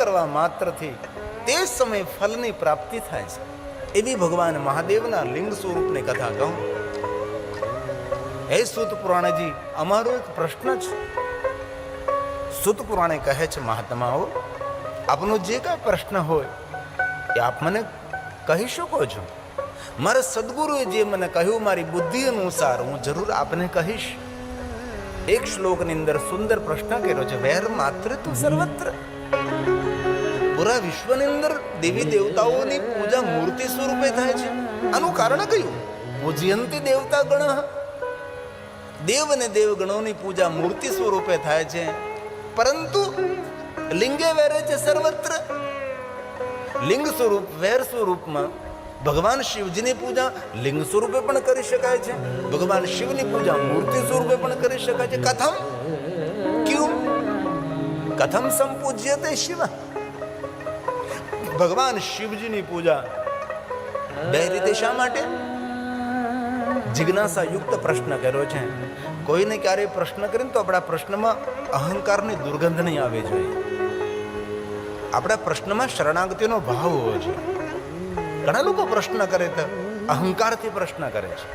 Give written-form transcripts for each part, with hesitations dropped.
કરવા માત્રથી તે સમય ફલની પ્રાપ્તિ થાય છે. એવી ભગવાન મહાદેવના લિંગ સ્વરૂપની કથા કહું. હે સૂત પુરાણજી, અમારો એક પ્રશ્ન છે. સૂત પુરાણે કહે છે, મહાત્માઓ, આપનો જે કાંઈ પ્રશ્ન હોય એ આપ મને કહી શકો છો. મારા સદગુરુએ જે મને કહ્યું મારી બુદ્ધિ અનુસાર હું જરૂર આપને કહીશ. એક શ્લોકની અંદર સુંદર પ્રશ્ન કર્યો છે, વેર માત્ર તું સર્વત્ર. પૂરા વિશ્વની અંદર દેવી દેવતાઓની પૂજા મૂર્તિ સ્વરૂપે થાય છે. આનું કારણ કયું? પૂજયંતી દેવતા ગણ. દેવ અને દેવગણોની પૂજા મૂર્તિ સ્વરૂપે થાય છે, પરંતુ લિંગે વેરે છે સર્વત્ર. લિંગ સ્વરૂપ વેર સ્વરૂપમાં ભગવાન શિવજીની પૂજા લિંગ સ્વરૂપે પણ કરી શકાય છે, ભગવાન શિવની પૂજા મૂર્તિ સ્વરૂપે પણ કરી શકાય છે. કથમ ક્યું? કથમ સંપૂજ્યતે શિવ. ભગવાન શિવજીની પૂજા બે રીતે શા માટે? જિજ્ઞાસા યુક્ત પ્રશ્ન કર્યો છે. કોઈને ક્યારેય પ્રશ્ન કરીને તો આપણા પ્રશ્નમાં અહંકારની દુર્ગંધ નહીં આવવી જોઈએ. આપણા પ્રશ્નમાં શરણાગતિનો ભાવ હોવો જોઈએ. ઘણા લોકો પ્રશ્ન કરે તો અહંકારથી પ્રશ્ન કરે છે,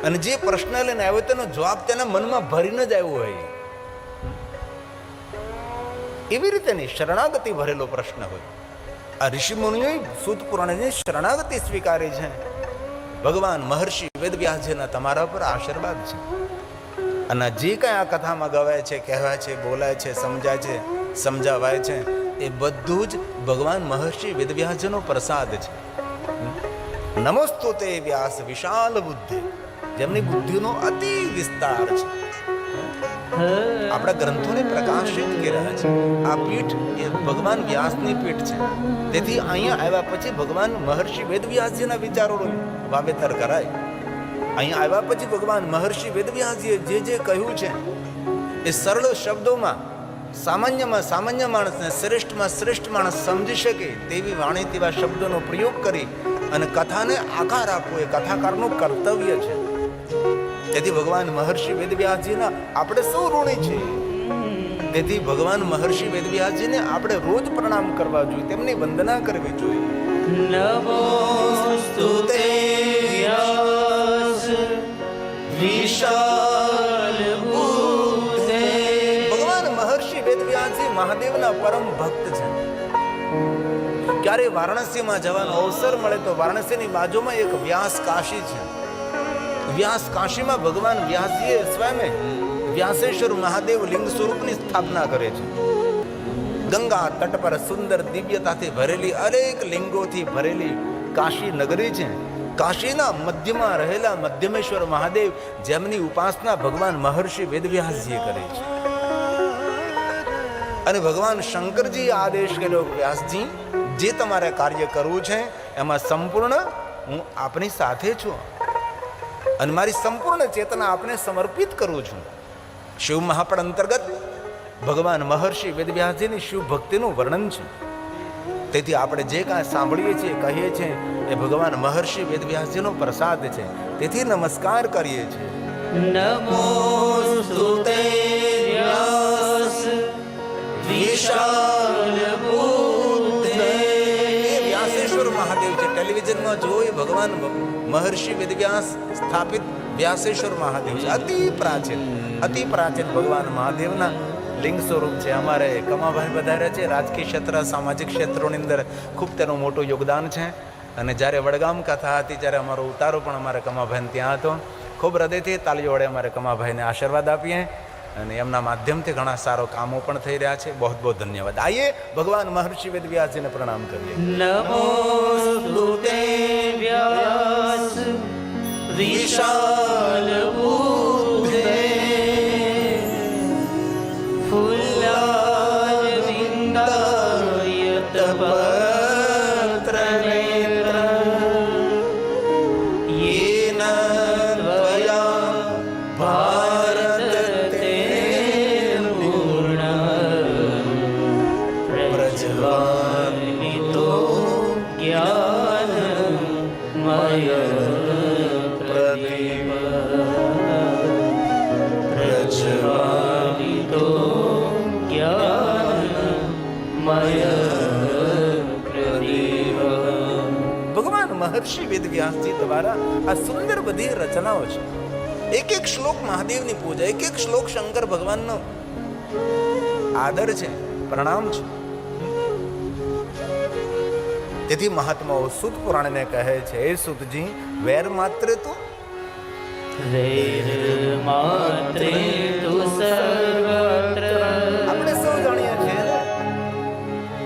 અને જે પ્રશ્ન લઈને આવ્યો તેનો જવાબ તેના મનમાં ભરીને જ આવ્યો હોય. એવી રીતે નહીં, શરણાગતિ ભરેલો પ્રશ્ન હોય. આ ઋષિ મુનિઓએ સૂત પુરાણની શરણાગતિ સ્વીકારી છે. ભગવાન મહર્ષિ વેદવ્યાસજીના તમારા પર આશીર્વાદ છે. અને જે કાંઈ આ કથામાં ગવાય છે, કહેવાય છે, બોલાય છે, સમજાય છે, સમજાવાય છે, એ બધું જ ભગવાન મહર્ષિ વેદવ્યાસજીનો પ્રસાદ છે. નમસ્તુતે વ્યાસ વિશાલ બુદ્ધિ, જેમની બુદ્ધિનો અતિ વિસ્તાર છે. આપણા ગ્રંથોને પ્રકાશિત કર્યા છે. આ પીઠ એ ભગવાન વ્યાસની પીઠ છે. તેથી અહીંયા આવ્યા પછી ભગવાન મહર્ષિ વેદવ્યાસજીના વિચારોનું વાવેતર કરાય. અહીંયા આવ્યા પછી ભગવાન મહર્ષિ વેદવ્યાસજીએ જે જે કહ્યું છે એ સરળ શબ્દોમાં સામાન્યમાં સામાન્ય માણસને શ્રેષ્ઠમાં શ્રેષ્ઠ માણસ સમજી શકે તેવી વાણી તેવા શબ્દોનો પ્રયોગ કરી અને કથાને આકાર આપવો એ કથાકારનું કર્તવ્ય છે. તેથી ભગવાન મહર્ષિ વેદવ્યાસજીના આપણે સૌ ઋણી છીએ. તેથી ભગવાન મહર્ષિ વેદવ્યાસજીને આપણે રોજ પ્રણામ કરવા જોઈએ, તેમની વંદના કરવી જોઈએ. નમોસ્તુતે વ્યાસ વિશાલ બુદ્ધે. ભગવાન મહર્ષિ વેદવ્યાસજી મહાદેવના પરમ ભક્ત છે. ક્યારે વારાણસીમાં જવાનો અવસર મળે તો વારાણસીની બાજુમાં એક વ્યાસ કાશી છે. વ્યાસ કાશીમાં ભગવાન વ્યાસજીએ સ્વયં વ્યાસેશ્વર મહાદેવ લિંગ સ્વરૂપની સ્થાપના કરે છે. ગંગા તટ પર સુંદર દિવ્યતાથી ભરેલી અનેક લિંગોથી ભરેલી કાશી નગરી છે. કાશીના મધ્યમાં રહેલા મધ્યમેશ્વર મહાદેવ, જેમની ઉપાસના ભગવાન મહર્ષિ વેદવ્યાસજીએ કરે છે. અને ભગવાન શંકરજી આદેશ કર્યો, વ્યાસજી, જે તમારે કાર્ય કરવું છે એમાં સંપૂર્ણ હું આપની સાથે છું અને મારી સંપૂર્ણ ચેતના આપને સમર્પિત કરું છું. શિવ મહાપડ અંતર્ગત ભગવાન મહર્ષિ વેદવ્યાસજીની શિવ ભક્તિનું વર્ણન છે. તેથી આપણે જે કાંઈ સાંભળીએ છીએ, કહીએ છીએ, એ ભગવાન મહર્ષિ વેદવ્યાસજીનો પ્રસાદ છે. તેથી નમસ્કાર કરીએ છીએ. નમોસ્તુતે વ્યાસ વિશાલ બુદ્ધે. એ વ્યાસેશ્વર મહાદેવ છે. ટેલિવિઝનમાં જોઈ ભગવાન મહર્ષિ વેદવ્યાસ સ્થાપિત વ્યાસેશ્વર મહાદેવ છે. અતિ પ્રાચીન ભગવાન મહાદેવના લિંગ સ્વરૂપ છે. અમારે કમાભાઈ વધાર્યા છે. રાજકીય ક્ષેત્ર, સામાજિક ક્ષેત્રોની અંદર ખૂબ તેનું મોટું યોગદાન છે. અને જ્યારે વડગામ કથા હતી ત્યારે અમારો ઉતારો પણ અમારે કમાભાઈને ત્યાં હતો. ખૂબ હૃદયથી તાલીઓ વડે અમારે કમાભાઈને આશીર્વાદ આપીએ અને એમના માધ્યમથી ઘણા સારો કામો પણ થઈ રહ્યા છે. બહુ બહુ ધન્યવાદ. આઈએ ભગવાન મહર્ષિ વેદવ્યાસજીને પ્રણામ કરીએ. નમોસ્તુતે વ્યાસ વિશાલ બુદ્ધે ફુલ્લાજ વિંદાયત પત્ર નેત્ર યેન ત્વયા ભારત તે પૂર્ણ પ્રજ્વાલિતો જ્ઞાનમય પ્રજ્વાલિતો જ્ઞાનમય ભગવાન મહર્ષિ વેદવ્યાસજી દ્વારા આ સુંદર બધી રચનાઓ છે. એક એક શ્લોક મહાદેવની પૂજા, એક એક શ્લોક શંકર ભગવાનનો આદર છે, પ્રણામ છે. તેથી મહાત્માઓ સૂત પુરાણને કહે છે, હે સૂતજી, વેર માત્ર તું આપણે સૌ જાણીએ છીએ ને,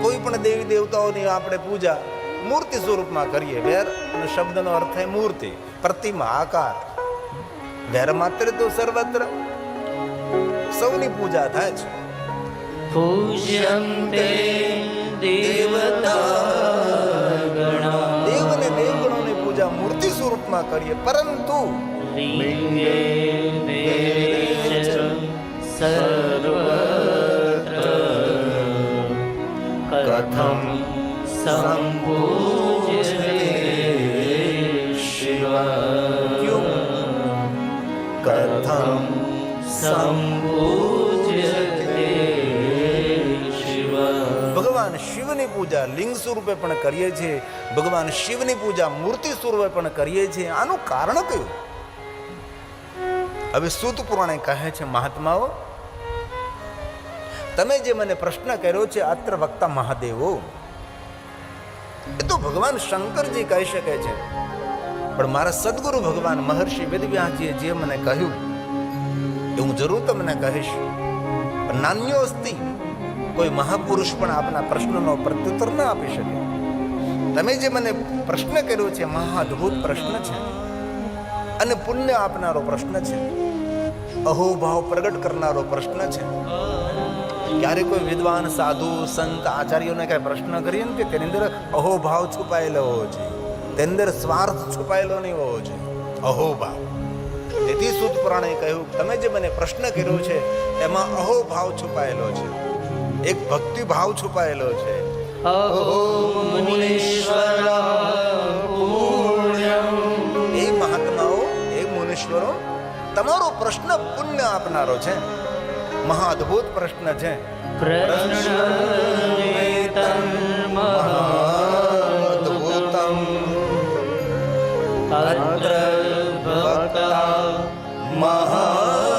કોઈ પણ દેવી દેવતાઓની આપણે પૂજા મૂર્તિ સ્વરૂપમાં કરીએ. વેર શબ્દનો અર્થ છે મૂર્તિ, પ્રતિમા, આકાર. વેર માત્ર તું સર્વત્ર, સૌની પૂજા થાય છે. પૂજ્યંતે દેવતા ગણા, દેવ અને દેવગણોની પૂજા મૂર્તિ સ્વરૂપમાં કરીએ, પરંતુ લિંગે દેશ સર્વત્ર કથમ સંપૂજ્યતે શિવં, કથમ સંપૂજ્યતે શિવં. ભગવાન શિવની પૂજા લિંગ સ્વરૂપે પણ કરીએ છીએ, ભગવાન શિવની પૂજા મૂર્તિ સ્વરૂપે પણ કરીએ છીએ. આનું કારણ કયું? હવે સૂત પુરાણે કહે છે, મહાત્માઓ, તમે જે મને પ્રશ્ન કર્યો છે, અત્ર વક્તા મહાદેવો, એ તો ભગવાન શંકરજી કહી શકે છે, પણ મારા સદગુરુ ભગવાન મહર્ષિ વેદવ્યાસજીએ જે મને કહ્યું એ હું જરૂર તમને કહીશ. નાન્યો અસ્તિ, કોઈ મહાપુરુષ પણ આપના પ્રશ્નનો પ્રત્યુત્તર ન આપી શકે. તમે જે મને પ્રશ્ન કર્યો છે, મહા અદ્ભુત પ્રશ્ન છે અને પુણ્ય આપનારો પ્રશ્ન છે, અહોભાવ પ્રગટ કરનારો પ્રશ્ન છે. ક્યારે કોઈ વિદ્વાન, સાધુ, સંત, આચાર્યોને કઈ પ્રશ્ન કરીએ ને, કે તેની અંદર અહોભાવ છુપાયેલો હોવો જોઈએ, તેની અંદર સ્વાર્થ છુપાયેલો નહીં હોવો જોઈએ, અહોભાવ. તેથી સૂત પુરાણે કહ્યું, તમે જે મને પ્રશ્ન કર્યો છે એમાં અહોભાવ છુપાયેલો છે, એક ભક્તિ ભાવ છુપાયેલો છે. એ મહાત્માઓ, એ મુનીશ્વરો, તમારો પ્રશ્ન પુણ્ય આપનારો છે, મહા અદ્ભુત પ્રશ્ન છે.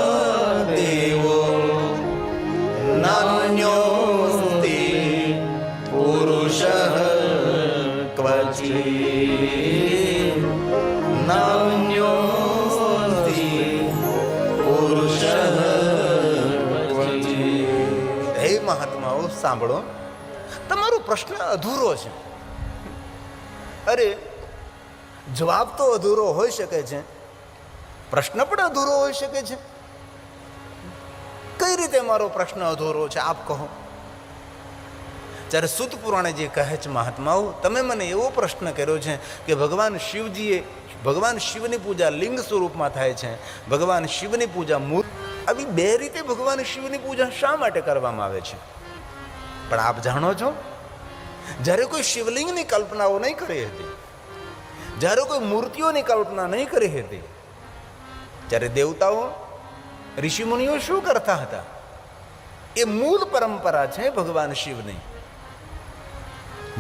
મહાદેવો નાન્યોસ્તિ પુરુષઃ ક્વચિત, નાન્યોસ્તિ પુરુષઃ ક્વચિત. હે મહાત્માઓ, સાંભળો, તમારો પ્રશ્ન અધૂરો છે. અરે, જવાબ તો અધૂરો હોઈ શકે છે, પ્રશ્ન પણ અધૂરો હોઈ શકે છે. કઈ રીતે મારો પ્રશ્ન અધૂરો છે, આપ કહો. જ્યારે સૂત પુરાણે જે કહે છે, મહાત્માઓ, તમે મને એવો પ્રશ્ન કર્યો છે કે ભગવાન શિવજીએ, ભગવાન શિવની પૂજા લિંગ સ્વરૂપમાં થાય છે, ભગવાન શિવની પૂજા મૂર્તિ, આવી બે રીતે ભગવાન શિવની પૂજા શા માટે કરવામાં આવે છે? પણ આપ જાણો છો, જ્યારે કોઈ શિવલિંગની કલ્પનાઓ નહીં કરી હતી, જ્યારે કોઈ મૂર્તિઓની કલ્પના નહીં કરી હતી, ત્યારે દેવતાઓ, ઋષિમુનિઓ શું કરતા હતા? એ મૂળ પરંપરા છે ભગવાન શિવની.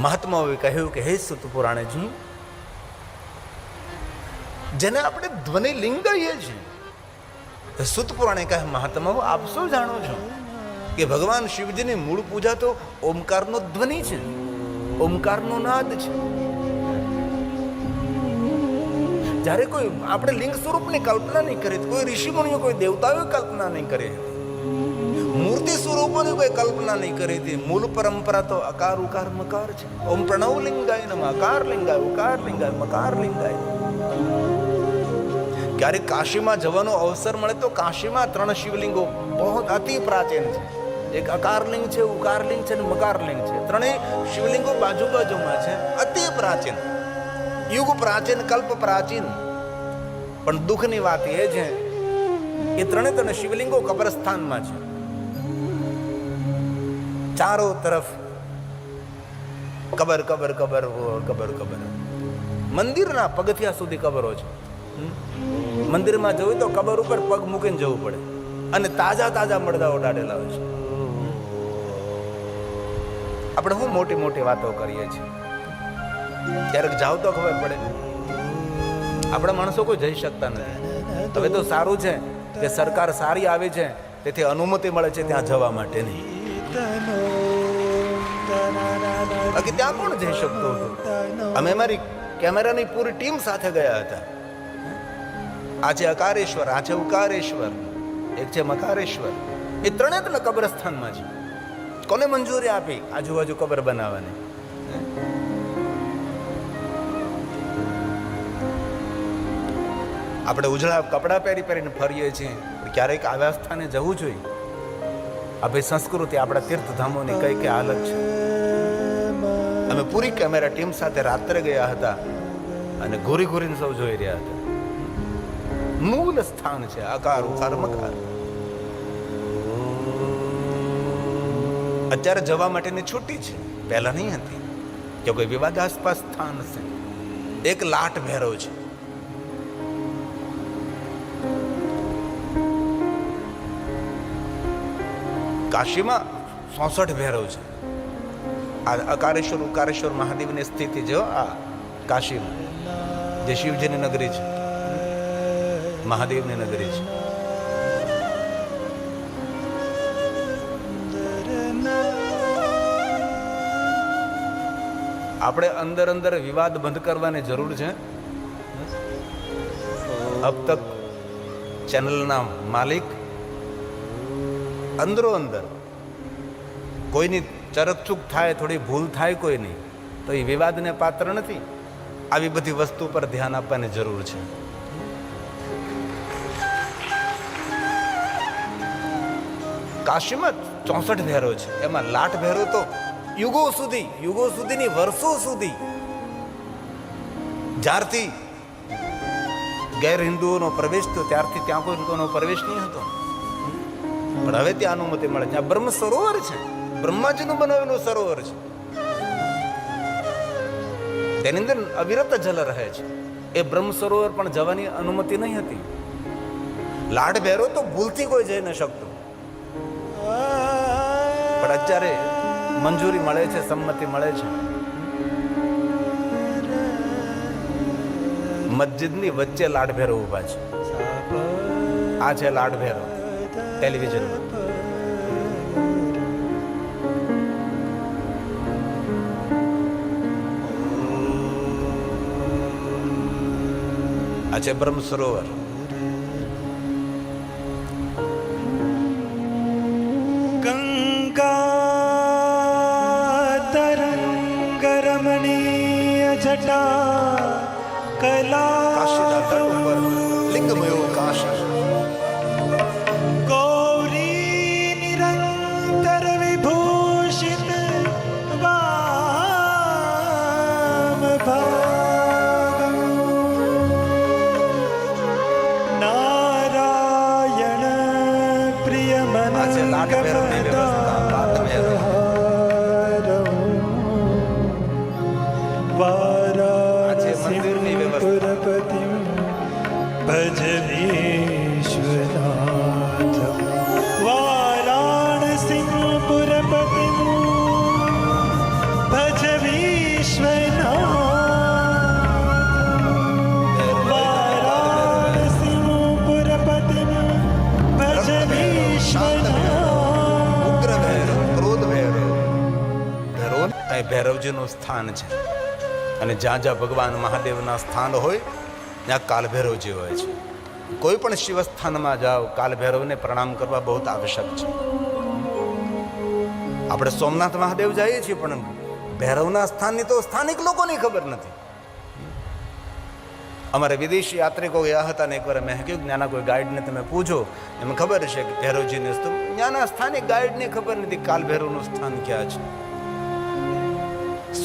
મહાત્માઓએ કહ્યું કે હે સૂત પુરાણજી, જેને આપણે ધ્વનિલિંગ કહીએ છીએ, સૂત પુરાણે કહે, મહાત્માઓ, આપ શું જાણો છો કે ભગવાન શિવજીની મૂળ પૂજા તો ઓમકારનો ધ્વનિ છે, ઓમકારનો નાદ છે. જ્યારે કોઈ આપણે લિંગ સ્વરૂપની કલ્પના નહીં કરી, કોઈ ઋષિમુનિઓ, કોઈ દેવતાઓએ કલ્પના નહીં કરી હતી, મૂર્તિ સ્વરૂપોની કોઈ કલ્પના નહીં કરી હતી. મૂળ પરંપરા તો અકાર ઉકાર મકાર છે. ઓમ પ્રણવ લિંગાય નમઃ, અકાર લિંગાય, ઉકાર લિંગાય, મકાર લિંગાય. ક્યારેક કાશીમાં જવાનો અવસર મળે તો કાશીમાં 3 શિવલિંગો બહુ અતિ પ્રાચીન છે. એક અકારલિંગ છે, ઉકારલિંગ છે અને મકારલિંગ છે. 3 શિવલિંગો બાજુ બાજુમાં છે, અતિ પ્રાચીન, યુગ પ્રાચીન, કલ્પ પ્રાચીન. પણ દુઃખની વાત એ છે કે 3 શિવલિંગો કબ્રસ્તાનમાં છે. ચારો તરફ કબર કબર કબર કબર કબર. મંદિરના પગથિયા સુધી કબરો છે. મંદિરમાં જવું તો કબર ઉપર પગ મૂકીને જવું પડે, અને તાજા તાજા મરદાઓ દાડેલા હોય છે. આપણે શું મોટી મોટી વાતો કરીએ છીએ, ક્યારેક જાવ તો ખબર પડે. આપણા માણસો કોઈ જઈ શકતા નથી. હવે તો સારું છે કે સરકાર સારી આવી છે, તેથી અનુમતિ મળે છે ત્યાં જવા માટેની. બાકી ત્યાં કોણ જઈ શકતું હતું? અમે અમારી કેમેરાની પૂરી ટીમ સાથે ગયા હતા. આ છે અકારેશ્વર, આ છે ઉકારેશ્વર, એક છે મકારેશ્વર. એ ત્રણેય કબ્રસ્થાનમાં છે. કોને મંજૂરી આપી આજુબાજુ કબર બનાવવાની? આપણે ઉજળા કપડાં પહેરીને ફરીએ છીએ, ક્યારેક આવા સ્થાને જવું જોઈએ. આપણી સંસ્કૃતિ, આપણા તીર્થધામોની કઈ કઈ હાલત છે. અમે પૂરી કેમેરા ટીમ સાથે રાત્રે ગયા હતા અને ઘૂરીને સૌ જોઈ રહ્યા હતા. મૂળ સ્થાન છે આકાર ઉકાર મકાર. અત્યારે જવા માટેની છૂટી છે, પહેલા નહીં હતી કે કોઈ વિવાદાસ્પદ સ્થાન છે. એક લાટ ભેરવ છે. કાશીમાં 64 ભેરવ છે. આ અકારેશ્વર ઉકારેશ્વર મહાદેવની સ્થિતિ જો આ કાશીમાં, જે શિવજીની નગરી છે, મહાદેવની નગરી છે. આપણે અંદર વિવાદ બંધ કરવાની જરૂર છે. અબ તક ચેનલના માલિક અંદરો અંદર કોઈની ચરકચૂક થાય, થોડી ભૂલ થાય કોઈની, તો એ વિવાદને પાત્ર નથી. આવી બધી વસ્તુ પર ધ્યાન આપવાની જરૂર છે. કાશીમાં 64 ભેરો છે. એમાં લાટ ભેરો તો યુગો સુધીની વર્ષો સુધી, જ્યારથી ગેર હિન્દુઓનો પ્રવેશ થયો ત્યારથી ત્યાં કોઈનો પ્રવેશ નહીં હતો. પણ હવે ત્યાં અનુમતિ મળે. ત્યાં બ્રહ્મ સરોવર છે, બ્રહ્માજીનું બનાવેલું સરોવર છે. તેની અંદર અવિરત જલ રહે છે. એ બ્રહ્મ સરોવર પણ જવાની અનુમતિ નહીં હતી. લાટ ભેરો તો ભૂલથી કોઈ જઈ ન શકતો. પણ અત્યારે મંજૂરી મળે છે, સંમતિ મળે છે. મસ્જિદની વચ્ચે લાટ ભેરો ઉભા છે. આ છે લાટ ભેરો ટેલિવિઝનમાં. આ છે બ્રહ્મ સરોવર. રમણીય જટા કલા લિંગમયો કાશી ગૌરી નિરંતર વિભૂષિત વામ ભાગમ નારાયણ પ્રિય પુરપતિ ભજ વિશ્વનાથ વારાણસી પુરપતિ ભજ વિશ્વનાથ વારાણસી પુરપતિ ભજ વિશ્વનાથ. ઉગ્ર ભૈરવ, ક્રોધ ભૈરવ, ભૈરવજીનું સ્થાન છે. અને જ્યાં જ્યાં ભગવાન મહાદેવના સ્થાન હોય ત્યાં કાલભૈરવજી હોય છે. કોઈ પણ શિવ સ્થાનમાં જાઓ, કાલભૈરવને પ્રણામ કરવા બહુ આવશ્યક છે. આપણે સોમનાથ મહાદેવ જઈએ છીએ, પણ ભૈરવના સ્થાનની તો સ્થાનિક લોકોની ખબર નથી. અમારે વિદેશી યાત્રિકો ગયા હતા ને એકવાર મેં કહ્યું ત્યાંના કોઈ ગાઈડને તમે પૂછો, એમને ખબર છે કે ભૈરવજીને ત્યાંના સ્થાનિક ગાઈડને ખબર નથી કાલભૈરવનું સ્થાન ક્યાં છે.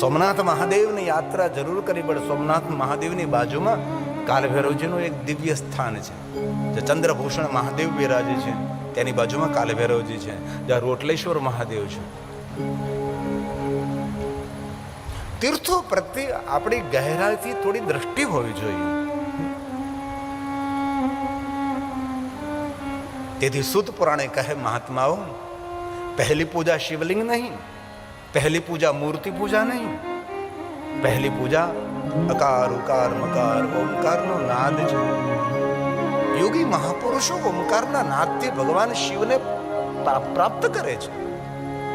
સોમનાથ મહાદેવની યાત્રા જરૂર કરવી પડે. સોમનાથ મહાદેવની બાજુમાં કાલભૈરવજીનું એક દિવ્ય સ્થાન છે. જે ચંદ્રભૂષણ મહાદેવ બિરાજે છે તેની બાજુમાં કાલભૈરવજી છે. જ્યાં રોટલેશ્વર મહાદેવ છે. તીર્થો પ્રત્યે આપણી ગહેરાઈથી થોડી દ્રષ્ટિ હોવી જોઈએ. તેથી સુત પુરાણે કહે મહાત્માઓ, પહેલી પૂજા શિવલિંગ નહીં, પહેલી પૂજા મૂર્તિ પૂજા નહીં, પહેલી પૂજા અકાર ઉકાર મકાર ઓમકારનો નાદ છે. યોગી મહાપુરુષો ઓમકારના નાદથી ભગવાન શિવને પ્રાપ્ત કરે છે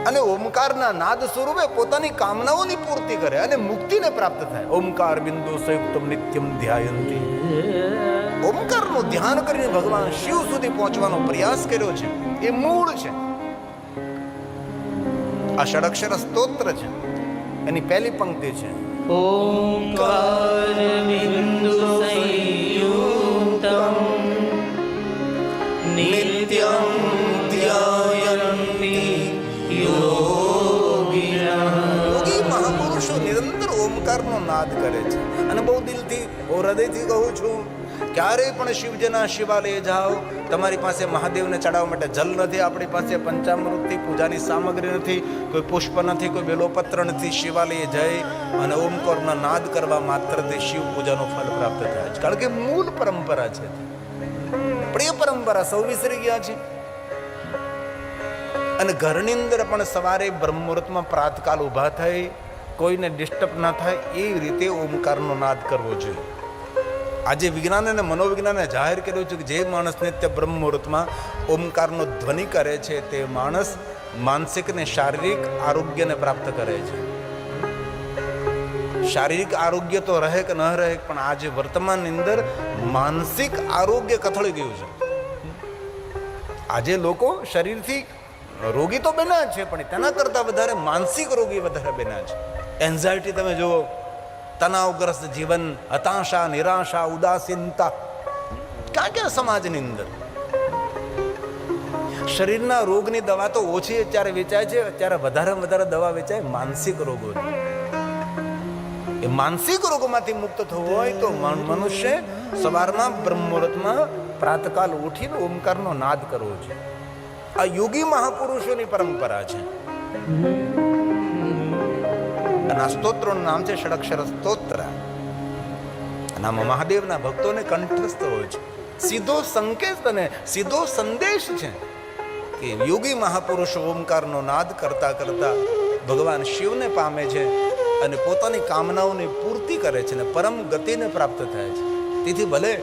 અને ઓમકારના નાદ સ્વરૂપે પોતાની કામનાઓની પૂર્તિ કરે અને મુક્તિને પ્રાપ્ત થાય. ઓમકાર બિંદુ સંયુક્તમ નિત્યમ ધ્યાયંતી. ઓમકારનું ધ્યાન કરીને ભગવાન શિવ સુધી પહોંચવાનો પ્રયાસ કર્યો છે. એ મૂળ છે. આ ષડક્ષર સ્તોત્ર છે. એની પહેલી પંક્તિ છે ઓમકાર બિંદુ સંયુક્તમ નિત્યમ ધ્યાયન્તિ યોગિનઃ. યોગી મહાપુરુષો નિરંતર ઓમકારનો નાદ કરે છે. અને બહુ દિલથી બહુ હૃદયથી કહું છું, ક્યારેય પણ શિવજીના શિવાલય જાઓ, તમારી પાસે મહાદેવને ચડાવવા માટે જલ નથી, આપણી પાસે પંચામૃતથી પૂજાની સામગ્રી નથી, કોઈ પુષ્પ નથી, કોઈ બેલોપત્ર નથી, શિવાલયે જઈ અને ઓમકારના નાદ કરવા માત્રથી શિવ પૂજાનો ફળ પ્રાપ્ત થાય છે. કારણ કે મૂળ પરંપરા છે. પ્રિય પરંપરા સૌ વિસરી ગયા છે. અને ઘરની અંદર પણ સવારે બ્રહ્મ મુહૂર્તમાં પ્રાતકાલ ઊભા થઈ કોઈને ડિસ્ટર્બ ના થાય એ રીતે ઓમકારનો નાદ કરવો જોઈએ. આજે વિજ્ઞાન અને મનોવિજ્ઞાને જાહેર કર્યું છે કે જે માણસ નિત્ય બ્રહ્મ મુહૂર્તમાં ઓમકારનો ધ્વનિ કરે છે તે માણસ માનસિક અને શારીરિક આરોગ્યને પ્રાપ્ત કરે છે. શારીરિક આરોગ્ય તો રહે કે ન રહે, પણ આજે વર્તમાનની અંદર માનસિક આરોગ્ય કથળી ગયું છે. આજે લોકો શરીરથી રોગી તો બન્યા છે, પણ તેના કરતાં વધારે માનસિક રોગી વધારે બન્યા છે. એન્ઝાયટી તમે જુઓ, તણાવગ્રસ્ત જીવન, હતાશા, નિરાશા, ઉદાસીનતા ક્યાં ક્યાં સમાજની અંદર. શરીરના રોગની દવા તો ઓછી અત્યારે વેચાય છે, અત્યારે વધારે દવા વેચાય માનસિક રોગોની. એ માનસિક રોગોમાંથી મુક્ત થવું હોય તો મનુષ્ય સવારમાં બ્રહ્મ મુહૂર્તમાં પ્રાતકાલ ઉઠીને ઓમકારનો નાદ કરવો છે. આ યોગી મહાપુરુષોની પરંપરા છે. અને આ સ્તોત્રનું નામ છે ષડક્ષર સ્તોત્ર. આમાં મહાદેવના ભક્તોને કંઠસ્થ હોય છે. સીધો સંકેત અને સીધો સંદેશ છે કે યોગી મહાપુરુષો ઓમકારનો નાદ કરતા કરતા ભગવાન શિવને પામે છે અને પોતાની કામનાઓની પૂર્તિ કરે છે અને પરમ ગતિને પ્રાપ્ત થાય છે. તેથી ભલે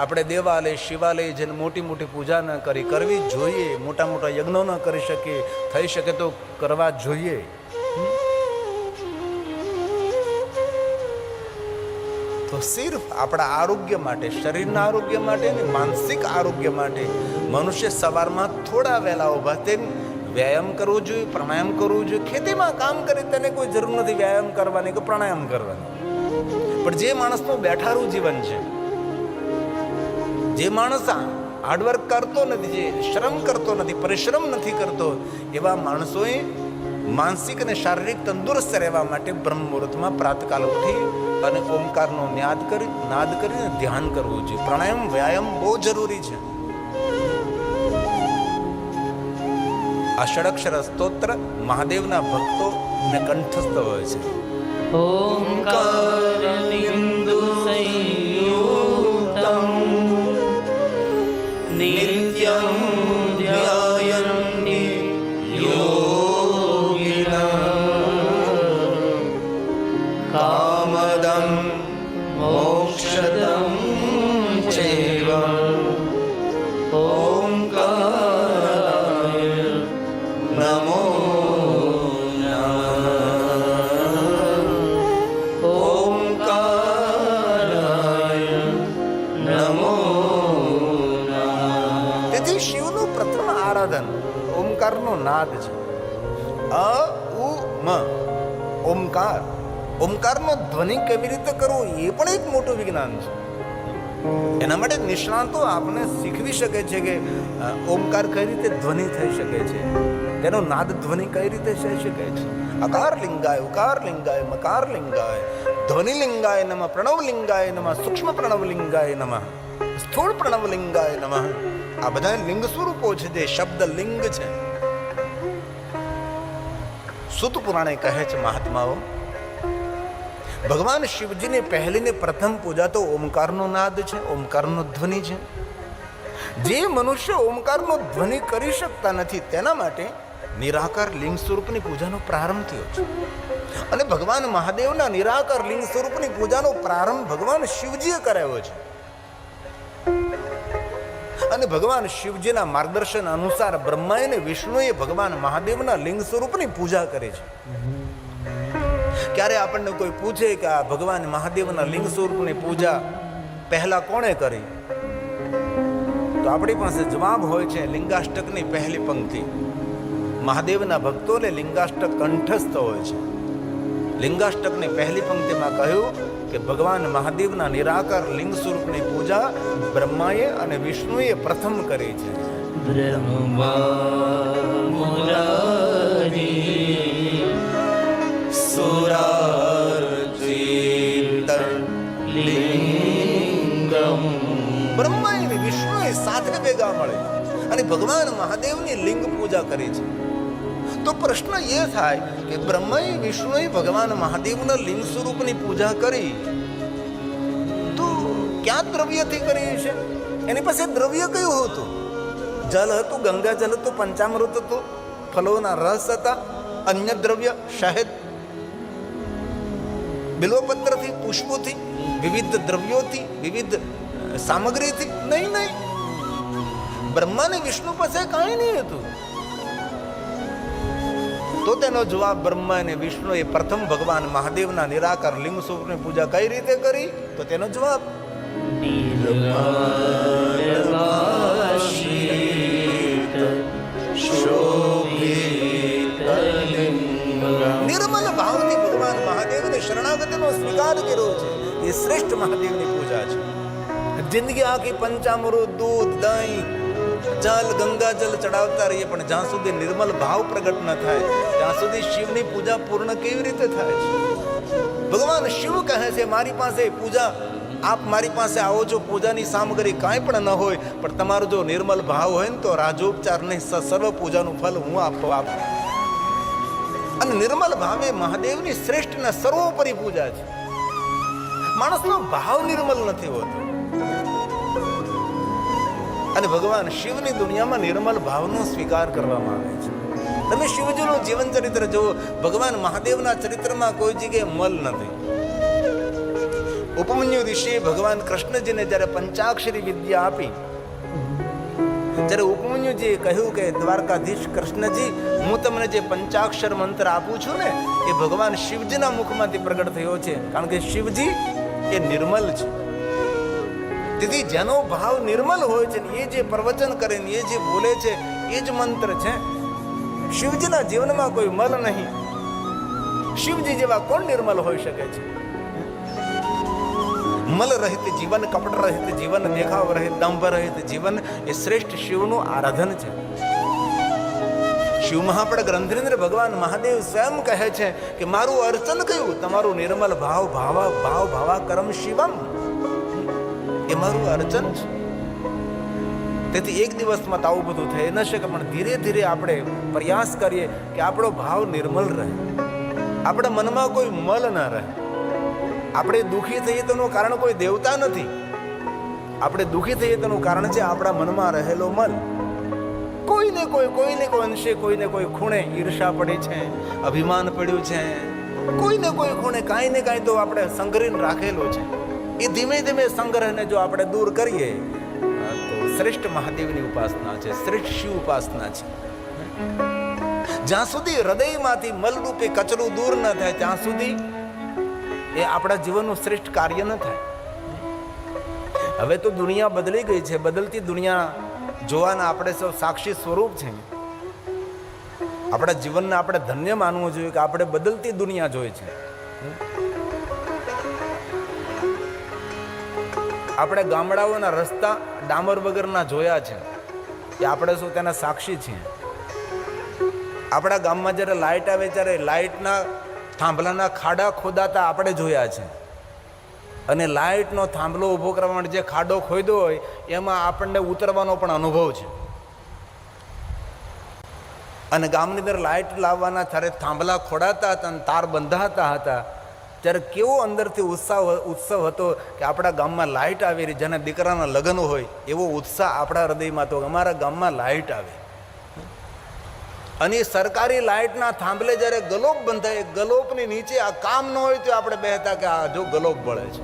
આપણે દેવાલય શિવાલય જેને મોટી મોટી પૂજા ન કરવી જોઈએ, મોટા મોટા યજ્ઞો ન કરી શકીએ, થઈ શકે તો કરવા જોઈએ. તો સિર્ફ આપણા આરોગ્ય માટે, શરીરના આરોગ્ય માટે ને માનસિક આરોગ્ય માટે મનુષ્ય સવારમાં થોડા વહેલા ઊભા થઈને વ્યાયામ કરવો જોઈએ, પ્રાણાયામ કરવું જોઈએ. ખેતીમાં કામ કરે તેને કોઈ જરૂર નથી વ્યાયામ કરવાની કે પ્રાણાયામ કરવાની. પણ જે માણસનું બેઠારું જીવન છે, જે માણસ હાર્ડવર્ક કરતો નથી, જે શ્રમ કરતો નથી, પરિશ્રમ નથી કરતો, એવા માણસોએ માનસિક અને શારીરિક તંદુરસ્ત રહેવા માટે બ્રહ્મ મુહૂર્તમાં પ્રાતકાલ ઉઠી અને ઓમકારનો નાદ કરીને ધ્યાન કરવું જોઈએ. પ્રાણાયામ વ્યાયામ બહુ જરૂરી છે. આ ષડક્ષર સ્તોત્ર મહાદેવના ભક્તોને કંઠસ્થ હોય છે. ઓમકાર બિંદુ સંયુક્તમ નિત્યમ ધ્યાયન્તિ યોગિનઃ કામદં મોક્ષદં ચૈવ ઓમકારાય નમો નમઃ. ઓમકારાય નમો નમઃ. તેથી શિવનું પ્રથમ આરાધન ઓમકારનો નાદ છે. ઓમકાર, ઓમકારનો ધ્વનિ કેવી રીતે કરવો એ પણ એક મોટું વિજ્ઞાન છે. એના માટે નિષ્ણાંતો આપણને શીખવી શકે છે કે ઓમકાર કઈ રીતે ધ્વનિ થઈ શકે છે, તેનો નાદ ધ્વનિ કઈ રીતે થઈ શકે છે. અકાર લિંગાય, ઉકાર લિંગાય, મકાર લિંગાય, ધ્વનિ લિંગાય નમઃ, પ્રણવ લિંગાય નમઃ, સૂક્ષ્મ પ્રણવ લિંગાય નમઃ, સ્થૂળ પ્રણવ લિંગાય નમઃ. આ બધા લિંગ સ્વરૂપો છે, જે શબ્દ લિંગ છે. સુત પુરાણે કહે છે મહાત્માઓ, ભગવાન શિવજીની પહેલી ને પ્રથમ પૂજા તો ઓમકારનો નાદ છે, ઓમકારનો ધ્વનિ છે. જે મનુષ્ય ઓમકારનો ધ્વનિ કરી શકતા નથી તેના માટે નિરાકાર લિંગ સ્વરૂપની પૂજાનો પ્રારંભ થયો છે. અને ભગવાન મહાદેવના નિરાકાર લિંગ સ્વરૂપની પૂજાનો પ્રારંભ ભગવાન શિવજીએ કરાવ્યો છે. અને ભગવાન શિવજીના માર્ગદર્શન અનુસાર બ્રહ્મા અને વિષ્ણુએ ભગવાન મહાદેવના લિંગ સ્વરૂપની પૂજા કરી છે. ક્યારે આપણને કોઈ પૂછે કે આ ભગવાન મહાદેવના લિંગ સ્વરૂપની પૂજા પહેલા કોણે કરી, તો આપણી પાસે જવાબ હોય છે લિંગાષ્ટકની પહેલી પંક્તિ. મહાદેવના ભક્તોને લિંગાષ્ટક કંઠસ્થ હોય છે. લિંગાષ્ટકની પહેલી પંક્તિમાં કહ્યું કે ભગવાન મહાદેવના નિરાકાર લિંગ સ્વરૂપની પૂજા બ્રહ્માએ અને વિષ્ણુએ પ્રથમ કરી છે. બ્રહ્મા મુરારી સુરાર્ચિત લિંગમ. બ્રહ્માએ અને વિષ્ણુએ સાથે ભેગા મળે અને ભગવાન મહાદેવની લિંગ પૂજા કરી છે. તો પ્રશ્ન એ થાય કે બ્રહ્માએ વિષ્ણુએ ભગવાન મહાદેવના લિંગ સ્વરૂપની પૂજા કરી તો ક્યાં દ્રવ્યથી કરી છે? એની પાસે દ્રવ્ય કયું હતું? જલ હતું, ગંગા જલ હતું, પંચામૃત હતું, ફલોના રસ હતા, અન્ય દ્રવ્ય શહેદ, બિલ્વપત્રથી, પુષ્પોથી, વિવિધ દ્રવ્યોથી, વિવિધ સામગ્રીથી? નહીં. બ્રહ્મા ને વિષ્ણુ પાસે કાંઈ નહીં હતું. તો તેનો જવાબ બ્રહ્મા અને વિષ્ણુએ પ્રથમ ભગવાન મહાદેવના નિરાકાર લિંગ સ્વરૂપની પૂજા કઈ રીતે કરી? તો તેનો જવાબ નિર્મલ ભાવથી ભગવાન મહાદેવને શરણાગતિનો સ્વીકાર કર્યો છે. એ શ્રેષ્ઠ મહાદેવની પૂજા છે. જિંદગી આખી પંચામૃત, દૂધ, દહીં, જલ, ગંગા જલ ચડાવતા રહીએ, પણ જ્યાં સુધી નિર્મલ ભાવ પ્રગટ ન થાય ત્યાં સુધી શિવની પૂજા પૂર્ણ કેવી રીતે થાય છે? ભગવાન શિવ કહે છે મારી પાસે પૂજા, આપ મારી પાસે આવો છો, પૂજાની સામગ્રી કાંઈ પણ ન હોય, પણ તમારો જો નિર્મલ ભાવ હોય ને તો રાજોપચાર નહીં, સર્વ પૂજાનું ફલ હું આપું. અને નિર્મલ ભાવે મહાદેવની શ્રેષ્ઠ ને સર્વોપરી પૂજા છે. માણસનો ભાવ નિર્મલ નથી હોતો. અને ભગવાન શિવની દુનિયામાં નિર્મલ ભાવનો સ્વીકાર કરવામાં આવે છે. તમે શિવજીનું જીવન ચરિત્ર જુઓ, ભગવાન મહાદેવના ચરિત્રમાં કોઈ જગ્યાએ મલ નથી. ઉપમન્યુ ઋષિએ ભગવાન કૃષ્ણજીને જ્યારે પંચાક્ષરી વિદ્યા આપી, જ્યારે ઉપમન્યુજીએ કહ્યું કે દ્વારકાધીશ કૃષ્ણજી, હું તમને જે પંચાક્ષર મંત્ર આપું છું ને એ ભગવાન શિવજીના મુખમાંથી પ્રગટ થયો છે, કારણ કે શિવજી એ નિર્મલ છે. તેથી જેનો ભાવ નિર્મલ હોય છે ને એ જે પ્રવચન કરે ને એ જે બોલે છે એ જ મંત્ર છે. શિવજીના જીવનમાં કોઈ મલ નહીં. શિવજી જેવા કોણ નિર્મલ હોઈ શકે છે? મલ રહિત જીવન, કપટ રહિત જીવન, દેખાવ રહિત, દંભ રહિત જીવન એ શ્રેષ્ઠ શિવનું આરાધન છે. શિવ મહાપડ ગ્રંથેન્દ્ર ભગવાન મહાદેવ સ્વયં કહે છે કે મારું અર્ચન કયું? તમારું નિર્મલ ભાવ ભાવા કરમ શિવમ, એ મારું અર્ચન છે. તેથી એક દિવસમાં તો આવું બધું થઈ ન શકે, પણ ધીરે ધીરે આપણે પ્રયાસ કરીએ કે આપણો ભાવ નિર્મલ રહે, આપણા મનમાં કોઈ મલ ન રહે. આપણે દુઃખી થઈએ તેનું કારણ કોઈ દેવતા નથી. આપણે દુઃખી થઈએ તેનું કારણ છે આપણા મનમાં રહેલો મલ. કોઈને કોઈ અંશે, કોઈને કોઈ ખૂણે ઈર્ષા પડી છે, અભિમાન પડ્યું છે, કોઈને કોઈ ખૂણે કાંઈ ને કાંઈ તો આપણે સંગ્રહીને રાખેલો છે. એ ધીમે ધીમે સંગ્રહને જો આપણે દૂર કરીએ તો શ્રેષ્ઠ મહાદેવની ઉપાસના છે, શ્રેષ્ઠ શિવ ઉપાસના છે. જ્યાં સુધી હૃદયમાંથી મલરૂપે કચરું દૂર ન થાય ત્યાં સુધી એ આપણા જીવનનું શ્રેષ્ઠ કાર્ય ન થાય. હવે તો દુનિયા બદલી ગઈ છે. બદલતી દુનિયા જોવાના આપણે સૌ સાક્ષી સ્વરૂપ છે. આપણા જીવનને આપણે ધન્ય માનવું જોઈએ કે આપણે બદલતી દુનિયા જોઈ છે. આપણે ગામડાઓના રસ્તા ડામર વગરના જોયા છે કે આપણે શું તેના સાક્ષી છીએ. આપણા ગામમાં જ્યારે લાઇટ આવે ત્યારે લાઇટના થાંભલાના ખાડા ખોદાતા આપણે જોયા છે. અને લાઇટનો થાંભલો ઊભો કરવા માટે જે ખાડો ખોદ્યો હોય એમાં આપણને ઉતરવાનો પણ અનુભવ છે. અને ગામની અંદર લાઇટ લાવવાના ત્યારે થાંભલા ખોડાતા હતા અને તાર બંધાતા હતા, ત્યારે કેવો અંદરથી ઉત્સવ હતો કે આપણા ગામમાં લાઇટ આવી રહી. જેના દીકરાના લગ્ન હોય એવો ઉત્સાહ આપણા હૃદયમાં હતો, અમારા ગામમાં લાઇટ આવે. અને એ સરકારી લાઇટના થાંભલે જ્યારે ગલોપ બંધ થાય, ગલોપની નીચે આ કામ ન હોય તો આપણે બેહતા કે આ જો ગલોપ બળે છે.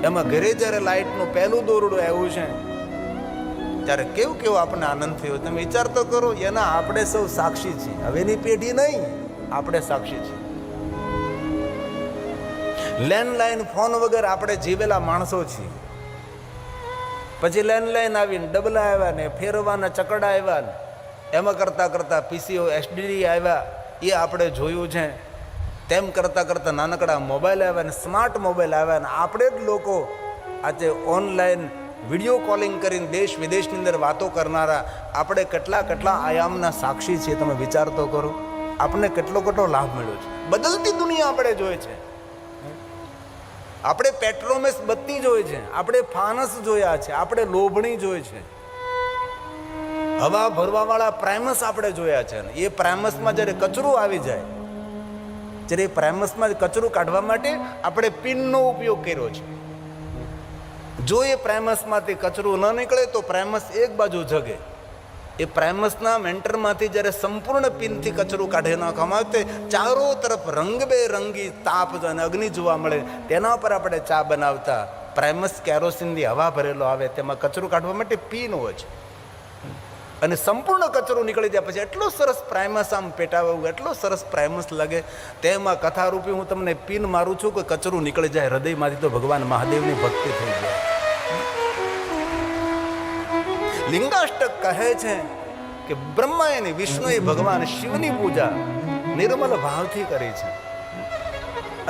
એમાં ઘરે જ્યારે લાઇટનું પહેલું દોરડું આવ્યું છે ત્યારે કેવું કેવો આપણને આનંદ થયો. તમે વિચાર તો કરો, એના આપણે સૌ સાક્ષી છીએ. હવેની પેઢી નહીં, આપણે સાક્ષી છીએ. લેન્ડલાઇન ફોન વગર આપણે જીવેલા માણસો છીએ. પછી લેન્ડલાઇન આવીને ડબલા આવ્યા ને ફેરવાના ચકડા આવ્યા ને એમાં કરતાં કરતાં પીસીઓ એસડીડી આવ્યા, એ આપણે જોયું છે. તેમ કરતાં કરતાં નાનકડા મોબાઈલ આવ્યા ને સ્માર્ટ મોબાઈલ આવ્યા ને આપણે જ લોકો આજે ઓનલાઈન વિડીયો કોલિંગ કરીને દેશ વિદેશની અંદર વાતો કરનારા આપણે કેટલા કેટલા આયામના સાક્ષી છીએ. તમે વિચાર તો કરો, આપણને કેટલો કેટલો લાભ મળ્યો છે. બદલતી દુનિયા આપણે જોઈએ છે. આપણે પેટ્રોમેસ બત્તી જોઈ છે, આપણે ફાનસ જોયા છે, આપણે લોભણી જોઈ છે, હવા ભરવાવાળા પ્રાઇમસ આપણે જોયા છે. એ પ્રાઇમસમાં જ્યારે કચરું આવી જાય, જ્યારે એ પ્રાઇમસમાં કચરું કાઢવા માટે આપણે પિનનો ઉપયોગ કર્યો છે. જો એ પ્રાઇમસમાંથી કચરું ન નીકળે તો પ્રાઇમસ એક બાજુ જગે. એ પ્રાઇમસના મેન્ટરમાંથી જ્યારે સંપૂર્ણ પિનથી કચરું કાઢી નાખવામાં આવે, ચારો તરફ રંગબેરંગી તાપ અને અગ્નિ જોવા મળે. તેના પર આપણે ચા બનાવતા. પ્રાઇમસ કેરોસીનની હવા ભરેલો આવે, તેમાં કચરું કાઢવા માટે પિન હોય છે. અને સંપૂર્ણ કચરો નીકળી જાય પછી એટલો સરસ પ્રાઇમસ આમ પેટાવું, એટલો સરસ પ્રાઇમસ લાગે. તેમાં કથારૂપી હું તમને પિન મારું છું કે કચરું નીકળી જાય હૃદયમાંથી, તો ભગવાન મહાદેવની ભક્તિ થઈ જાય. લિંગાષ્ટક કહે છે કે બ્રહ્માએ અને વિષ્ણુએ ભગવાન શિવની પૂજા નિર્મલ ભાવથી કરી છે.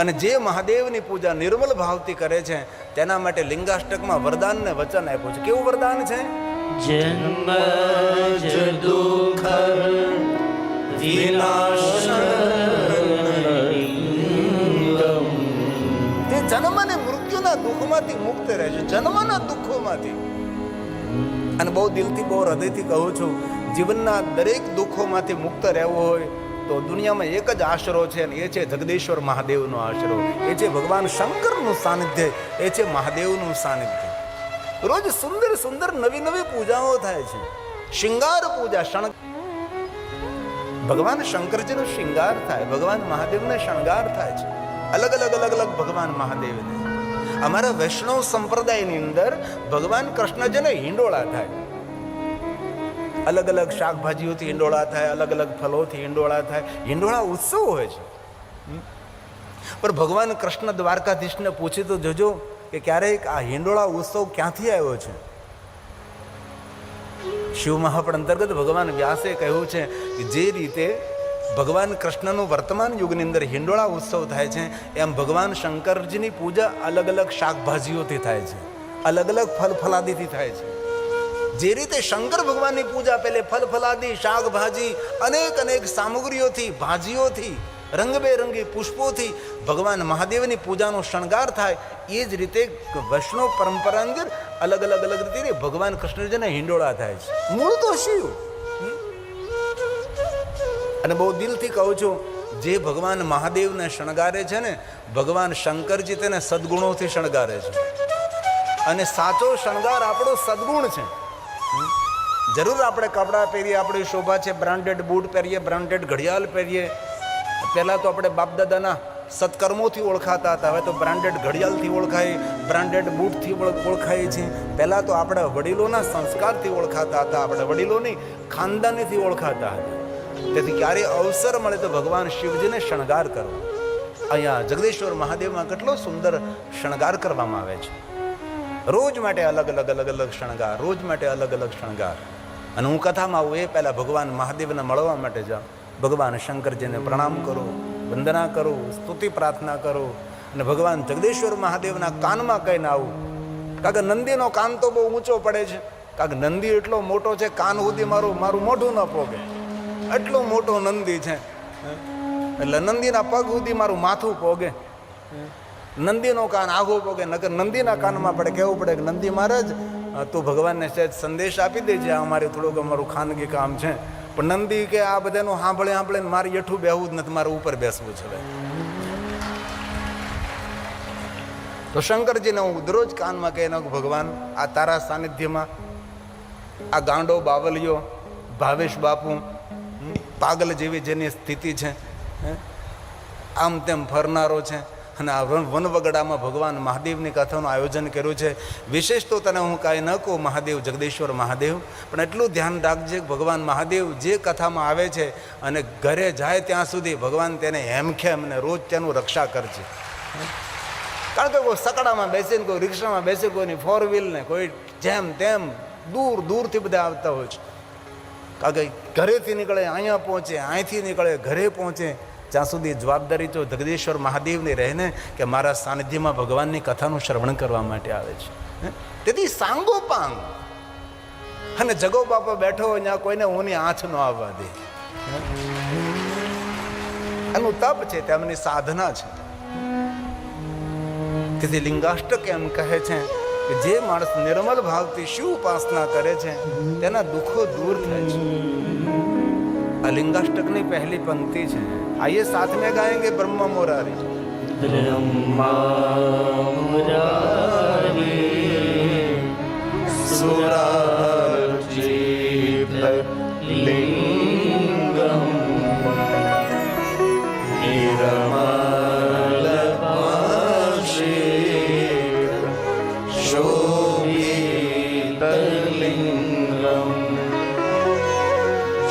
અને જે મહાદેવની પૂજા નિર્મલ ભાવથી કરે છે તેના માટે લિંગાષ્ટકમાં વરદાન ને વચન આપ્યું છે. કેવું વરદાન છે? જન્મ દુઃખ વિનાશ. તે જન્મ અને મૃત્યુના દુઃખમાંથી મુક્ત રહે છે, જન્મના દુઃખોમાંથી. અને બહુ દિલથી બહુ હૃદયથી કહું છું, જીવનના દરેક દુઃખોમાંથી મુક્ત રહેવું હોય તો દુનિયામાં એક જ આશરો છે, અને એ છે જગદીશ્વર મહાદેવનો આશરો. એ છે ભગવાન શંકરનું સાનિધ્ય, એ છે મહાદેવનું સાનિધ્ય. રોજ સુંદર સુંદર નવી નવી પૂજાઓ થાય છે. શિંગાર પૂજા, ભગવાન શંકરજીનો શિંગાર થાય, ભગવાન મહાદેવને શણગાર થાય છે. અલગ અલગ અલગ અલગ ભગવાન મહાદેવને. અમારા વૈષ્ણવ સંપ્રદાયની અંદર ભગવાન કૃષ્ણજીને હિંડોળા થાય. અલગ અલગ શાકભાજીઓથી હિંડોળા થાય, અલગ અલગ ફલોથી હિંડોળા થાય. હિંડોળા ઉત્સવ હોય છે. પણ ભગવાન કૃષ્ણ દ્વારકાધીશને પૂછી તો જોજો કે ક્યારેક આ હિંડોળા ઉત્સવ ક્યાંથી આવ્યો છે. શિવ મહાપુરાણ અંતર્ગત ભગવાન વ્યાસે કહ્યું છે કે જે રીતે ભગવાન કૃષ્ણનું વર્તમાન યુગની અંદર હિંડોળા ઉત્સવ થાય છે, એમ ભગવાન શંકરજીની પૂજા અલગ અલગ શાકભાજીઓથી થાય છે, અલગ અલગ ફલ ફલાદીથી થાય છે. જે રીતે શંકર ભગવાનની પૂજા પહેલે ફલ ફલાદી, શાકભાજી, અનેક અનેક સામગ્રીઓથી, ભાજીઓથી, રંગબેરંગી પુષ્પોથી ભગવાન મહાદેવની પૂજાનો શણગાર થાય, એ જ રીતે વૈષ્ણવ પરંપરા અંદર અલગ અલગ અલગ રીતે ભગવાન કૃષ્ણજીના હિંડોળા થાય છે. મૂળ તો શિવ. અને બહુ દિલથી કહું છું, જે ભગવાન મહાદેવને શણગારે છે ને, ભગવાન શંકરજી તેને સદગુણોથી શણગારે છે. અને સાચો શણગાર આપણો સદગુણ છે. જરૂર આપણે કપડાં પહેરીએ, આપણી શોભા છે, બ્રાન્ડેડ બૂટ પહેરીએ, બ્રાન્ડેડ ઘડિયાળ પહેરીએ. પહેલાં તો આપણે બાપદાદાના સત્કર્મોથી ઓળખાતા હતા, હવે તો બ્રાન્ડેડ ઘડિયાળથી ઓળખાય, બ્રાન્ડેડ બૂટથી ઓળખાય છે. પહેલાં તો આપણા વડીલોના સંસ્કારથી ઓળખાતા હતા, આપણા વડીલોની ખાનદાનીથી ઓળખાતા હતા. તેથી ક્યારે અવસર મળે તો ભગવાન શિવજીને શણગાર કરવો. અહીંયા જગદીશ્વર મહાદેવમાં કેટલો સુંદર શણગાર કરવામાં આવે છે. રોજ માટે અલગ અલગ અલગ અલગ શણગાર, રોજ માટે અલગ અલગ શણગાર. અને હું કથામાં આવું એ પહેલાં ભગવાન મહાદેવને મળવા માટે જાઉં, ભગવાન શંકરજીને પ્રણામ કરો, વંદના કરો, સ્તુતિ પ્રાર્થના કરો, અને ભગવાન જગદીશ્વર મહાદેવના કાનમાં કહીને આવું. કારણ કે નંદીનો કાન તો બહુ ઊંચો પડે છે, કારણ કે નંદી એટલો મોટો છે, કાન સુધી મારું મોઢું ન પોગે, એટલો મોટો નંદી છે. એટલે નંદીના પગ સુધી મારું માથું પોગે. નંદીનો કાન આઘો પોગે, નકર નંદીના કાનમાં પડે. કહેવું પડે કે નંદી મહારાજ તું ભગવાનને સહેજ સંદેશ આપી દેજે, અમારે થોડુંક અમારું ખાનગી કામ છે. પણ નંદી કે આ બધાનું સાંભળીને મારે એઠું બેહવું જ નથી, મારે ઉપર બેસવું છે. તો શંકરજીને હું દરરોજ કાનમાં કહીને ભગવાન આ તારા સાનિધ્યમાં આ ગાંડો બાવલિયો ભાવેશ બાપુ પાગલ જેવી જેની સ્થિતિ છે, હે? આમ તેમ ફરનારો છે, અને આ વનવગડામાં ભગવાન મહાદેવની કથાનું આયોજન કર્યું છે. વિશેષ તો તને હું કાંઈ ન કહું મહાદેવ, જગદીશ્વર મહાદેવ, પણ એટલું ધ્યાન રાખજે ભગવાન મહાદેવ જે કથામાં આવે છે અને ઘરે જાય ત્યાં સુધી ભગવાન તેને હેમખેમ ને રોજ તેનું રક્ષા કરજે. કારણ કે કોઈ સકડામાં બેસીને, કોઈ રિક્ષામાં બેસી, કોઈની ફોર વ્હીલ ને કોઈ જેમ તેમ દૂર દૂરથી બધા આવતા હોય છે. કારણ કે ઘરેથી નીકળે અહીંયા પહોંચે, અહીંથી નીકળે ઘરે પહોંચે, જ્યાં સુધી જવાબદારી તો જગદીશ્વર મહાદેવની રહે ને કે મારા સાનિધ્યમાં ભગવાનની કથાનું શ્રવણ કરવા માટે આવે છે. તેથી સાંગોપાંગ અને જગો બાપા બેઠો હોય ત્યાં કોઈને ઊની આંચ ન આવવા દે. એનું તપ છે, તેમની સાધના છે. તેથી લિંગાષ્ટક એમ કહે છે કે જે માણસ નિર્મલ ભાવથી શિવ ઉપાસના કરે છે તેના દુઃખો દૂર થાય છે. આ લિંગાષ્ટકની પહેલી પંક્તિ છે. आइए साथ में गाएंगे ब्रह्मा मुरारी. ब्रह्मा मुरारी सुरार्चित लिंगम निर्मलमाश्रित शोभित लिंगम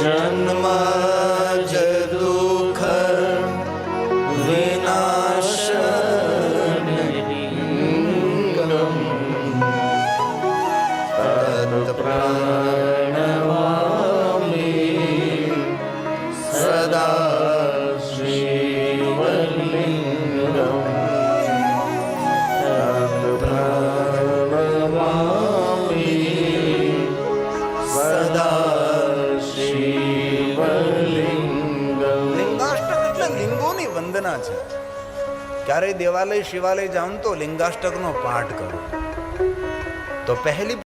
जन्म ક્યારેય દેવાલય શિવાલય જાઓ તો લિંગાષ્ટકનો પાઠ કરો. તો પહેલી